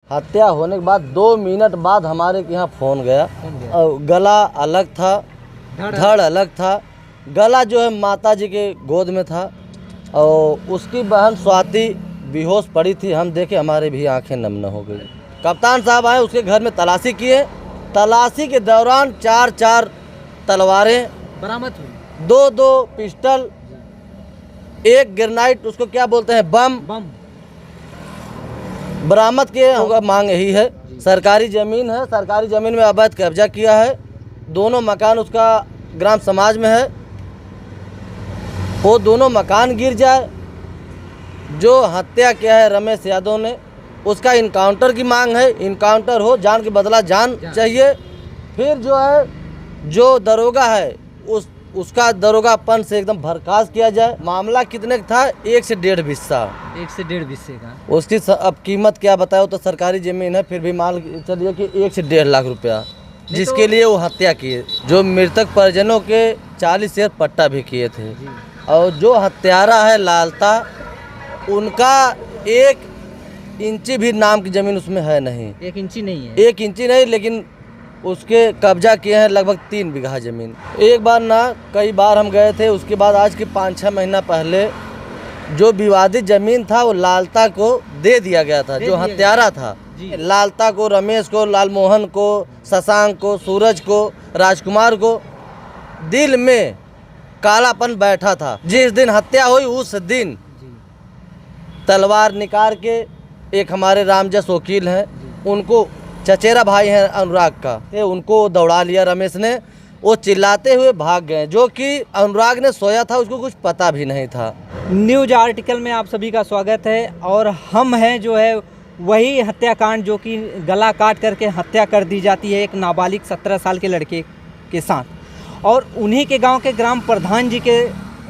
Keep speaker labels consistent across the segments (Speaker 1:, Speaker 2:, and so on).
Speaker 1: हत्या होने के बाद 2 मिनट बाद हमारे यहाँ फ़ोन गया और गला अलग था, धड़ अलग था। गला जो है माता जी के गोद में था और उसकी बहन स्वाति बेहोश पड़ी थी। हम देखे, हमारे भी आंखें नम हो गई। कप्तान साहब आए, उसके घर में तलाशी किए। तलाशी के दौरान 4 तलवारें
Speaker 2: बरामद हुई,
Speaker 1: 2 पिस्टल, 1 ग्रेनाइट, उसको क्या बोलते हैं, बम बरामद किए। होगा मांग यही है, सरकारी ज़मीन है, सरकारी ज़मीन में अवैध कब्जा किया है। दोनों मकान उसका ग्राम समाज में है, वो दोनों मकान गिर जाए। जो हत्या किया है रमेश यादव ने, उसका इनकाउंटर की मांग है, इनकाउंटर हो, जान के बदला जान चाहिए। फिर जो है, जो दरोगा है उसका दरोगापन से एकदम बर्खास्त किया जाए। मामला कितने का था? 1 से 1.5 बिस्सा,
Speaker 2: 1 से 1.5 बिस्से का।
Speaker 1: उसकी अब कीमत क्या बताओ, तो सरकारी ज़मीन है, फिर भी मान चलिए कि 1 से 1.5 लाख रुपया, जिसके लिए वो हत्या किए। जो मृतक परिजनों के 40 शेयर पट्टा भी किए थे। और जो हत्यारा है लालता, उनका 1 इंची भी नाम की ज़मीन उसमें है नहीं।
Speaker 2: 1 इंची नहीं है?
Speaker 1: 1 इंची नहीं, लेकिन उसके कब्जा किए हैं लगभग 3 बीघा ज़मीन। एक बार ना, कई बार हम गए थे। उसके बाद आज के 5-6 महीना पहले जो विवादित ज़मीन था वो लालता को दे दिया गया था। जो हत्यारा था लालता को, रमेश को, लालमोहन को, शशांक को, सूरज को, राजकुमार को दिल में कालापन बैठा था। जिस दिन हत्या हुई उस दिन तलवार निकाल के, एक हमारे रामजस वकील हैं, उनको, चचेरा भाई हैं अनुराग का, उनको दौड़ा लिया रमेश ने। वो चिल्लाते हुए भाग गए, जो कि अनुराग ने सोया था, उसको कुछ पता भी नहीं था।
Speaker 2: न्यूज आर्टिकल में आप सभी का स्वागत है। और हम हैं जो है वही हत्याकांड, जो कि गला काट करके हत्या कर दी जाती है एक नाबालिग 17 साल के लड़के के साथ, और उन्हीं के गांव के ग्राम प्रधान जी के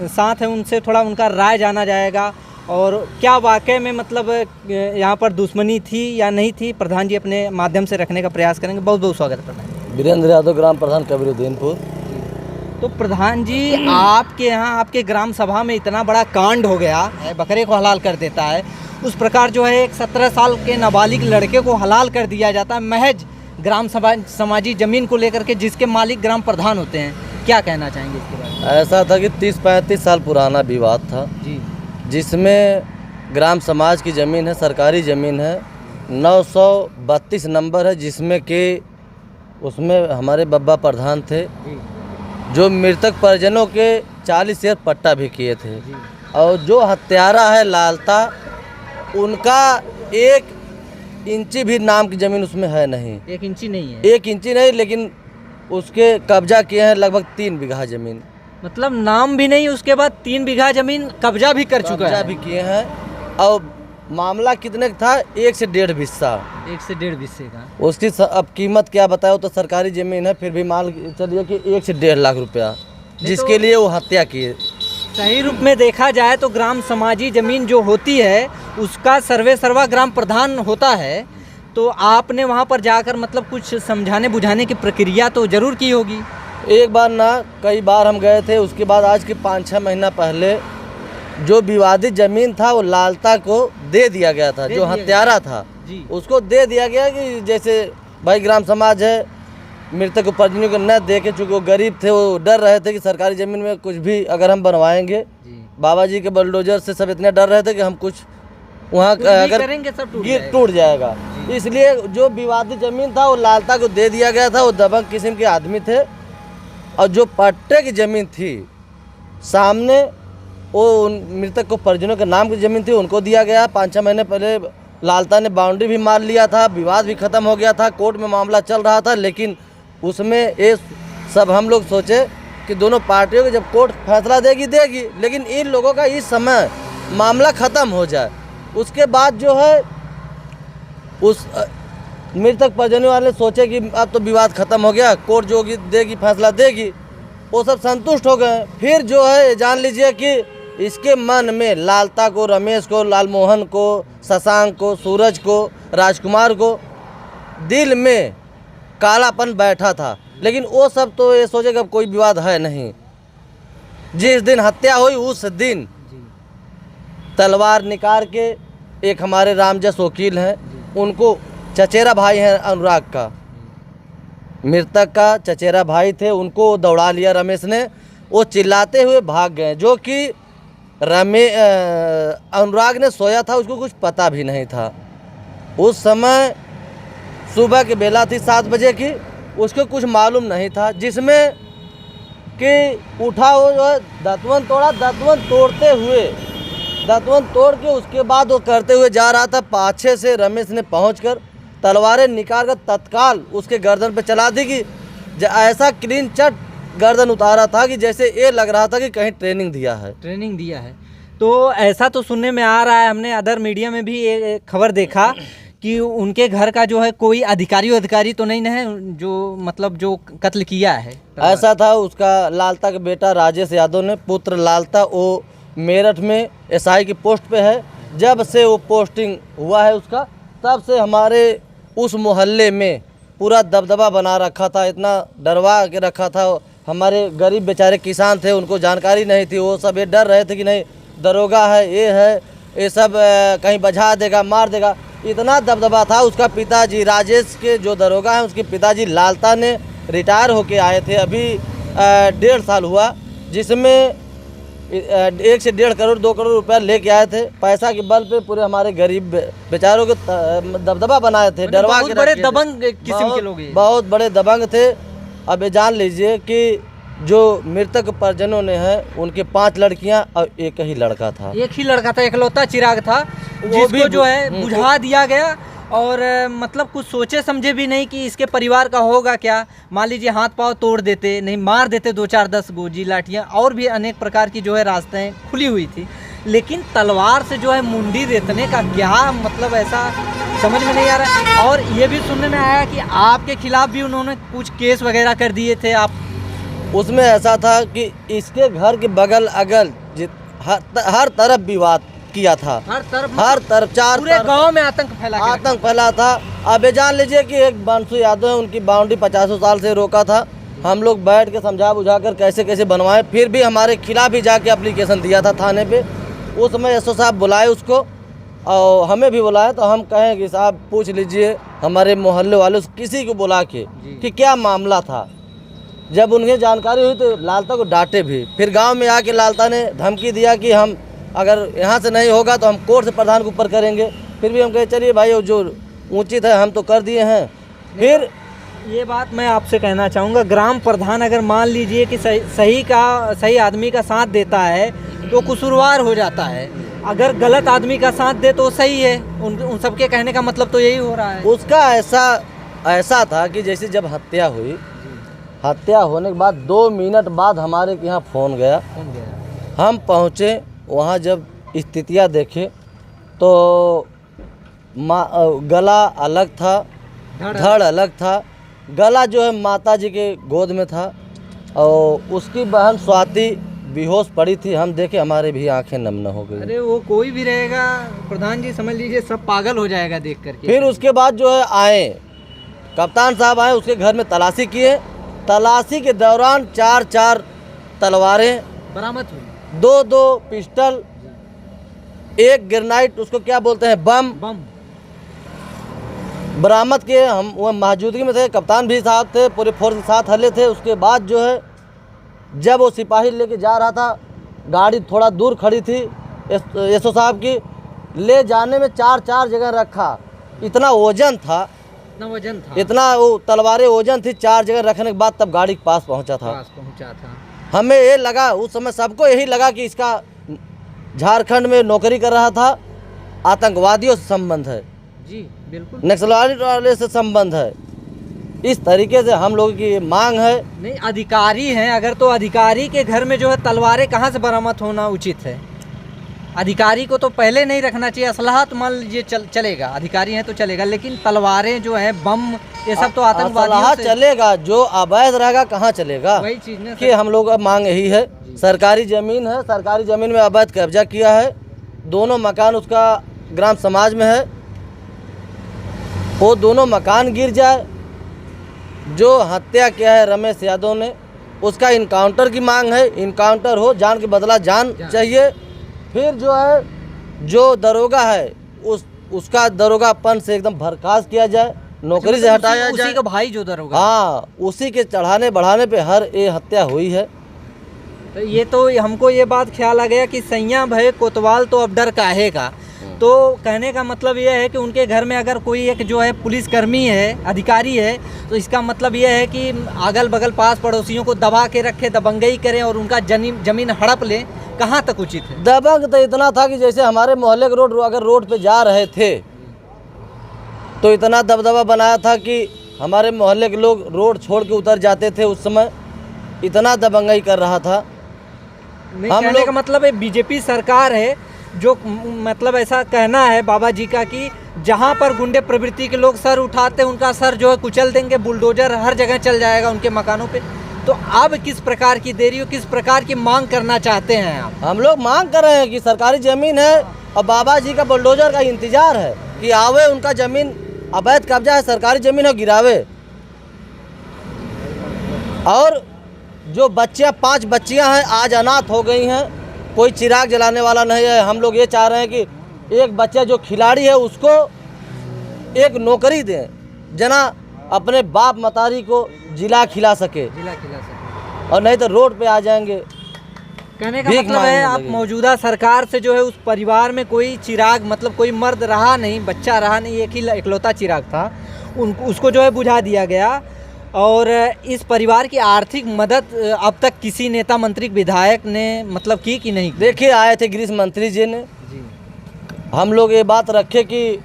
Speaker 2: साथ है। उनसे थोड़ा उनका राय जाना जाएगा, और क्या वाकई में मतलब यहाँ पर दुश्मनी थी या नहीं थी, प्रधान जी अपने माध्यम से रखने का प्रयास करेंगे। बहुत बहुत स्वागत है प्रधान।
Speaker 1: वीरेंद्र यादव, ग्राम प्रधान कबीरुद्दीनपुर।
Speaker 2: तो प्रधान जी, आपके यहाँ आपके ग्राम सभा में इतना बड़ा कांड हो गया है, बकरे को हलाल कर देता है, उस प्रकार जो है एक 17 साल के नाबालिग लड़के को हलाल कर दिया जाता है महज ग्राम समाजी ज़मीन को लेकर के, जिसके मालिक ग्राम प्रधान होते हैं। क्या कहना चाहेंगे इसके बारे में?
Speaker 1: ऐसा था कि 30-35 साल पुराना विवाद था
Speaker 2: जी,
Speaker 1: जिसमें ग्राम समाज की ज़मीन है, सरकारी ज़मीन है, 932 नंबर है, जिसमें कि उसमें हमारे बब्बा प्रधान थे, जो मृतक परिजनों के 40 शेयर पट्टा भी किए थे। और जो हत्यारा है लालता, उनका 1 इंची भी नाम की ज़मीन उसमें है नहीं।
Speaker 2: 1 इंची नहीं है?
Speaker 1: 1 इंची नहीं, लेकिन उसके कब्जा किए हैं लगभग 3 बीघा ज़मीन।
Speaker 2: मतलब नाम भी नहीं, उसके बाद 3 बीघा ज़मीन कब्जा भी कर चुका है।
Speaker 1: कब्जा भी किए हैं। और मामला कितने का था? 1 से 1.5 बिस्सा,
Speaker 2: 1 से 1.5 बिस्से का।
Speaker 1: उसकी अब कीमत क्या बताओ, तो सरकारी ज़मीन है, फिर भी मान चलिए कि 1 से 1.5 लाख रुपया, जिसके लिए वो हत्या किए।
Speaker 2: सही रूप में देखा जाए तो ग्राम समाजी ज़मीन जो होती है उसका सर्वे सर्वा ग्राम प्रधान होता है। तो आपने वहाँ पर जाकर मतलब कुछ समझाने बुझाने की प्रक्रिया तो ज़रूर की होगी।
Speaker 1: एक बार ना, कई बार हम गए थे। उसके बाद आज के 5-6 महीना पहले जो विवादित ज़मीन था वो लालता को दे दिया गया था। जो हत्यारा था उसको दे दिया गया कि जैसे भाई ग्राम समाज है, मृतक को परिजनों को न दे के, चूँकि वो गरीब थे, वो डर रहे थे कि सरकारी ज़मीन में कुछ भी अगर हम बनवाएंगे, बाबा जी के बुलडोजर से सब इतने डर रहे थे कि हम कुछ वहाँ अगर
Speaker 2: करेंगे सब
Speaker 1: टूट जाएगा। इसलिए जो विवादित ज़मीन था वो लालता को दे दिया गया था। वो दबंग किस्म के आदमी थे। और जो पट्टे की ज़मीन थी सामने, वो उन मृतक को परिजनों के नाम की ज़मीन थी, उनको दिया गया। 5-6 महीने पहले लालता ने बाउंड्री भी मार लिया था, विवाद भी ख़त्म हो गया था, कोर्ट में मामला चल रहा था। लेकिन उसमें ये सब हम लोग सोचे कि दोनों पार्टियों को जब कोर्ट फैसला देगी, लेकिन इन लोगों का इस समय मामला ख़त्म हो जाए। उसके बाद जो है उस मृतक परिजनों वाले सोचे कि अब तो विवाद ख़त्म हो गया, कोर्ट जो देगी फैसला देगी, वो सब संतुष्ट हो गए। फिर जो है जान लीजिए कि इसके मन में लालता को, रमेश को, लालमोहन को, शशांक को, सूरज को, राजकुमार को दिल में कालापन बैठा था। लेकिन वो सब तो ये सोचे कि अब कोई विवाद है नहीं। जिस दिन हत्या हुई उस दिन तलवार निकाल के, एक हमारे रामजस वकील हैं, उनको, चचेरा भाई है अनुराग का, मृतक का चचेरा भाई थे, उनको दौड़ा लिया रमेश ने। वो चिल्लाते हुए भाग गए, जो कि अनुराग ने सोया था, उसको कुछ पता भी नहीं था। उस समय सुबह की बेला थी 7 बजे की, उसको कुछ मालूम नहीं था, जिसमें कि उठा वो जो है दतवन तोड़ा, दतवन तोड़ के उसके बाद वो करते हुए जा रहा था। पाछे से रमेश ने पहुंचकर तलवारें निकाल कर तत्काल उसके गर्दन पे चला दी कि ऐसा क्लीन चट गर्दन उतारा था कि जैसे ये लग रहा था कि कहीं ट्रेनिंग दिया है।
Speaker 2: तो ऐसा तो सुनने में आ रहा है, हमने अदर मीडिया में भी ये खबर देखा कि उनके घर का जो है कोई अधिकारी तो नहीं है जो मतलब जो कत्ल किया है।
Speaker 1: ऐसा था, उसका लालता का बेटा राजेश यादव ने, पुत्र लालता, वो मेरठ में एसआई की पोस्ट पे है। जब से वो पोस्टिंग हुआ है उसका, तब से हमारे उस मोहल्ले में पूरा दबदबा बना रखा था, इतना डरवा के रखा था। हमारे गरीब बेचारे किसान थे, उनको जानकारी नहीं थी, वो सब ये डर रहे थे कि नहीं दरोगा है, ये सब कहीं बजा देगा, मार देगा, इतना दबदबा था। उसका पिताजी राजेश के जो दरोगा हैं, उसके पिताजी लालता ने रिटायर होके आए थे, अभी 1.5 साल हुआ, जिसमें 1 से 1.5 करोड़ 2 करोड़ रुपया लेके आए थे। पैसा के बल पे पूरे हमारे गरीब बेचारों को दबदबा बनाए थे, डरवा के
Speaker 2: बड़े दबंग किस्म के लोग,
Speaker 1: बहुत बड़े दबंग थे। अब ये जान लीजिए कि जो मृतक परिजनों ने है, उनके 5 लड़कियां और एक ही लड़का था,
Speaker 2: इकलौता चिराग था, जिसको जो है बुझा दिया गया। और मतलब कुछ सोचे समझे भी नहीं कि इसके परिवार का होगा क्या। मान लीजिए हाथ पांव तोड़ देते, नहीं मार देते 2-4-10 गोजी लाठियाँ, और भी अनेक प्रकार की जो है रास्तें खुली हुई थी, लेकिन तलवार से जो है मुंडी देने का क्या मतलब, ऐसा समझ में नहीं आ रहा है। और ये भी सुनने में आया कि आपके खिलाफ भी उन्होंने कुछ केस वगैरह कर दिए थे आप।
Speaker 1: उसमें ऐसा था कि इसके घर के बगल अगल हर तरफ विवाद किया था, हर तरफ 4
Speaker 2: पूरे गांव में आतंक
Speaker 1: फैला था। अब ये जान लीजिए कि एक बांसु यादव है, उनकी बाउंड्री 50 साल से रोका था। हम लोग बैठ के समझा बुझा कर कैसे कैसे बनवाए, फिर भी हमारे खिलाफ ही जाके एप्लीकेशन दिया था थाने पे। उस समय एसओ साहब बुलाए उसको, और हमें भी बुलाया, तो हम कहें कि साहब पूछ लीजिए हमारे मोहल्ले वाले किसी को बुला के कि क्या मामला था। जब उन्हें जानकारी हुई तो लालता को डांटे भी। फिर गांव में आके लालता ने धमकी दिया कि हम अगर यहाँ से नहीं होगा तो हम कोर्ट से प्रधान के ऊपर करेंगे। फिर भी हम कहे चलिए भाई, जो उचित है हम तो कर दिए हैं। फिर
Speaker 2: ये बात मैं आपसे कहना चाहूँगा, ग्राम प्रधान अगर मान लीजिए कि सही आदमी का साथ देता है तो कसूरवार हो जाता है, अगर गलत आदमी का साथ दे तो सही है। उन सबके कहने का मतलब तो यही हो रहा है।
Speaker 1: उसका ऐसा था कि जैसे जब हत्या हुई, हत्या होने के बाद 2 मिनट बाद हमारे यहाँ फ़ोन गया। हम पहुँचे वहाँ, जब स्थितियाँ देखे तो गला अलग था, धड़ अलग था। गला जो है माता जी के गोद में था, और उसकी बहन स्वाति बेहोश पड़ी थी। हम देखे, हमारे भी आंखें नम न हो गई।
Speaker 2: अरे वो कोई भी रहेगा प्रधान जी, समझ लीजिए सब पागल हो जाएगा देख करके।
Speaker 1: फिर उसके बाद जो है आए कप्तान साहब, आए उसके घर में तलाशी किए। तलाशी के दौरान 4 तलवारें
Speaker 2: बरामद हुई,
Speaker 1: 2 पिस्टल, 1 ग्रेनाइट, उसको क्या बोलते हैं, बम बरामद किए। हम वो मौजूदगी में थे, कप्तान भी साथ थे, पूरे फोर्स के साथ हले थे। उसके बाद जो है जब वो सिपाही लेके जा रहा था, गाड़ी थोड़ा दूर खड़ी थी एसओ साहब की, ले जाने में 4 जगह रखा। इतना वजन था, इतना वो तलवारें वजन थी, 4 जगह रखने के बाद तब गाड़ी के पास पहुंचा था। हमें ये लगा, उस समय सबको यही लगा कि इसका झारखंड में नौकरी कर रहा था, आतंकवादियों से संबंध है,
Speaker 2: जी बिल्कुल,
Speaker 1: नक्सलवादी वाले से संबंध है। इस तरीके से हम लोगों की मांग है।
Speaker 2: नहीं, अधिकारी हैं, अगर तो अधिकारी के घर में जो है तलवारें कहाँ से बरामद होना उचित है। अधिकारी को तो पहले नहीं रखना चाहिए। असलहा तो मान लीजिए चलेगा, अधिकारी हैं तो चलेगा, लेकिन तलवारें जो हैं, बम, ये सब तो आतंकवादियों से
Speaker 1: चलेगा। जो अवैध रहेगा कहाँ चलेगा,
Speaker 2: वही चीज़ ना
Speaker 1: कि हम लोग का मांग यही है। सरकारी ज़मीन है, सरकारी ज़मीन में अवैध कब्जा किया है। दोनों मकान उसका ग्राम समाज में है, वो दोनों मकान गिर जाए। जो हत्या किया है रमेश यादव ने, उसका इनकाउंटर की मांग है। इनकाउंटर हो, जान के बदला जान चाहिए। फिर जो है, जो दरोगा है, उसका दरोगापन से एकदम बर्खास्त किया जाए, नौकरी से हटाया
Speaker 2: उसी
Speaker 1: जाए।
Speaker 2: का भाई जो दरोगा।
Speaker 1: हाँ, उसी के चढ़ाने बढ़ाने पे हर ये हत्या हुई है।
Speaker 2: तो ये तो हमको ये बात ख्याल आ गया कि सैया भय कोतवाल तो अब डर काहे का। तो कहने का मतलब ये है कि उनके घर में अगर कोई एक जो है पुलिसकर्मी है, अधिकारी है, तो इसका मतलब ये है कि अगल बगल पास पड़ोसियों को दबा के रखे, दबंगई करें और उनका जमीन हड़प लें। कहाँ तक उचित है?
Speaker 1: दबंग तो इतना था कि जैसे हमारे मोहल्ले के अगर रोड पे जा रहे थे तो इतना दबदबा बनाया था कि हमारे मोहल्ले के लोग रोड छोड़ के उतर जाते थे। उस समय इतना दबंगई कर रहा था।
Speaker 2: नहीं, कहने का मतलब है बीजेपी सरकार है जो मतलब ऐसा कहना है बाबा जी का कि जहाँ पर गुंडे प्रवृत्ति के लोग सर उठाते हैं उनका सर जो है कुचल देंगे, बुलडोजर हर जगह चल जाएगा उनके मकानों पे। तो अब किस प्रकार की देरी हो, किस प्रकार की मांग करना चाहते हैं आप?
Speaker 1: हम लोग मांग कर रहे हैं कि सरकारी ज़मीन है और बाबा जी का बुलडोजर का इंतजार है कि आवे, उनका ज़मीन अवैध कब्जा है, सरकारी ज़मीन है, गिरावे। और जो बच्चियाँ 5 बच्चियाँ हैं आज अनाथ हो गई हैं, कोई चिराग जलाने वाला नहीं है। हम लोग ये चाह रहे हैं कि एक बच्चा जो खिलाड़ी है उसको एक नौकरी दें, जना अपने बाप मतारी को जिला खिला सके, और नहीं तो रोड पे आ जाएंगे।
Speaker 2: कहने का मतलब है आप मौजूदा सरकार से जो है उस परिवार में कोई चिराग मतलब कोई मर्द रहा नहीं, बच्चा रहा नहीं, एक ही इकलौता चिराग था, उसको जो है बुझा दिया गया। और इस परिवार की आर्थिक मदद अब तक किसी नेता मंत्री विधायक ने मतलब की कि नहीं?
Speaker 1: देखिए, आए थे गृह मंत्री जी ने जी। हम लोग ये बात रखे कि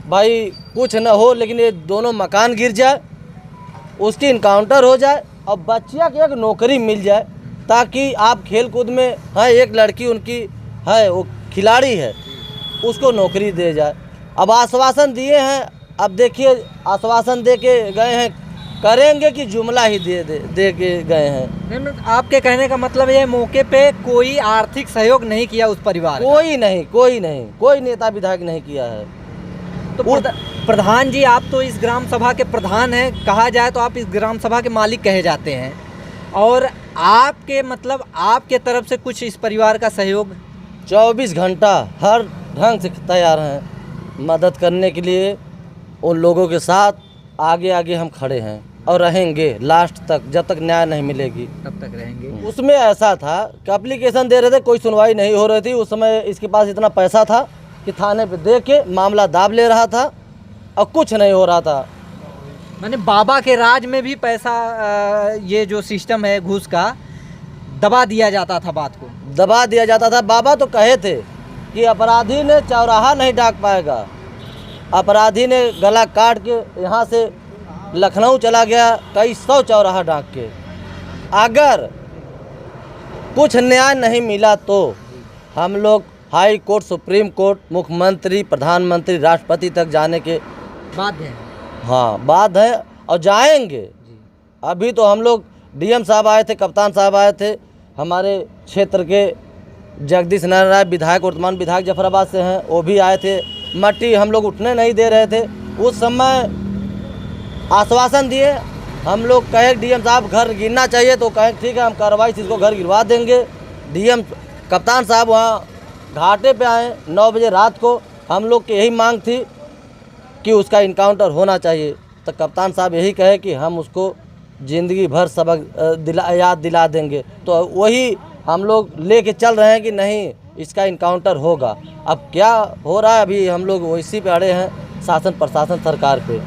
Speaker 1: भाई कुछ न हो लेकिन ये दोनों मकान गिर जाए, उसकी इनकाउंटर हो जाए और बच्चिया की एक नौकरी मिल जाए, ताकि आप खेल कूद में है, एक लड़की उनकी है वो खिलाड़ी है, उसको नौकरी दे जाए। अब आश्वासन दिए हैं, अब देखिए आश्वासन दे के गए हैं, करेंगे कि जुमला ही दे के गए हैं।
Speaker 2: आपके कहने का मतलब ये मौके पे कोई आर्थिक सहयोग नहीं किया उस परिवार?
Speaker 1: कोई नहीं, कोई नेता विधायक नहीं किया है।
Speaker 2: तो प्रधान जी, आप तो इस ग्राम सभा के प्रधान हैं, कहा जाए तो आप इस ग्राम सभा के मालिक कहे जाते हैं, और आपके मतलब आपके तरफ से कुछ इस परिवार का सहयोग?
Speaker 1: 24 घंटा हर ढंग से तैयार हैं मदद करने के लिए। उन लोगों के साथ आगे आगे हम खड़े हैं और रहेंगे लास्ट तक, जब तक न्याय नहीं मिलेगी
Speaker 2: तब तक रहेंगे।
Speaker 1: उसमें ऐसा था कि एप्लीकेशन दे रहे थे, कोई सुनवाई नहीं हो रही थी। उस समय इसके पास इतना पैसा था कि थाने पे दे के मामला दाब ले रहा था और कुछ नहीं हो रहा था।
Speaker 2: मैंने बाबा के राज में भी पैसा ये जो सिस्टम है घूस का दबा दिया जाता था, बात को
Speaker 1: दबा दिया जाता था। बाबा तो कहे थे कि अपराधी ने चौराहा नहीं ढाक पाएगा, अपराधी ने गला काट के यहाँ से लखनऊ चला गया, कई 100 चौराहा ढाक के। अगर कुछ न्याय नहीं मिला तो हम लोग हाई कोर्ट, सुप्रीम कोर्ट, मुख्यमंत्री, प्रधानमंत्री, राष्ट्रपति तक जाने के
Speaker 2: बाध्य हैं।
Speaker 1: हाँ, बात है और जाएंगे। अभी तो हम लोग डीएम साहब आए थे, कप्तान साहब आए थे, हमारे क्षेत्र के जगदीश नारायण राय विधायक, वर्तमान विधायक जफराबाद से हैं, वो भी आए थे। मट्टी हम लोग उठने नहीं दे रहे थे, उस समय आश्वासन दिए। हम लोग कहे डीएम साहब घर गिरना चाहिए, तो कहें ठीक है हम कार्रवाई से इसको घर गिरवा देंगे। डीएम कप्तान साहब वहाँ घाटे पे आए 9 बजे रात को। हम लोग की यही मांग थी कि उसका इनकाउंटर होना चाहिए, तो कप्तान साहब यही कहे कि हम उसको ज़िंदगी भर सबक याद दिला देंगे। तो वही हम लोग लेके चल रहे हैं कि नहीं, इसका इनकाउंटर होगा। अब क्या हो रहा है, अभी हम लोग इसी पे अड़े हैं, शासन प्रशासन सरकार पे।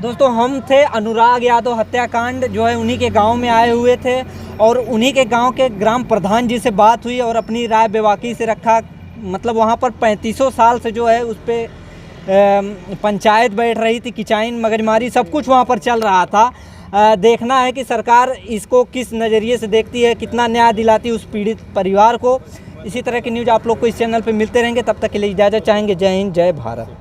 Speaker 2: दोस्तों, हम थे अनुराग यादव हत्याकांड जो है उन्हीं के गांव में आए हुए थे, और उन्हीं के गांव के ग्राम प्रधान जी से बात हुई और अपनी राय बेबाकी से रखा। मतलब वहां पर 3500 साल से जो है उस पर पंचायत बैठ रही थी, किचाइन मगजमारी सब कुछ वहां पर चल रहा था। देखना है कि सरकार इसको किस नज़रिए से देखती है, कितना न्याय दिलाती है उस पीड़ित परिवार को। इसी तरह की न्यूज़ आप लोग को इस चैनल पर मिलते रहेंगे। तब तक के लिए इजाज़त चाहेंगे। जय हिंद, जय भारत।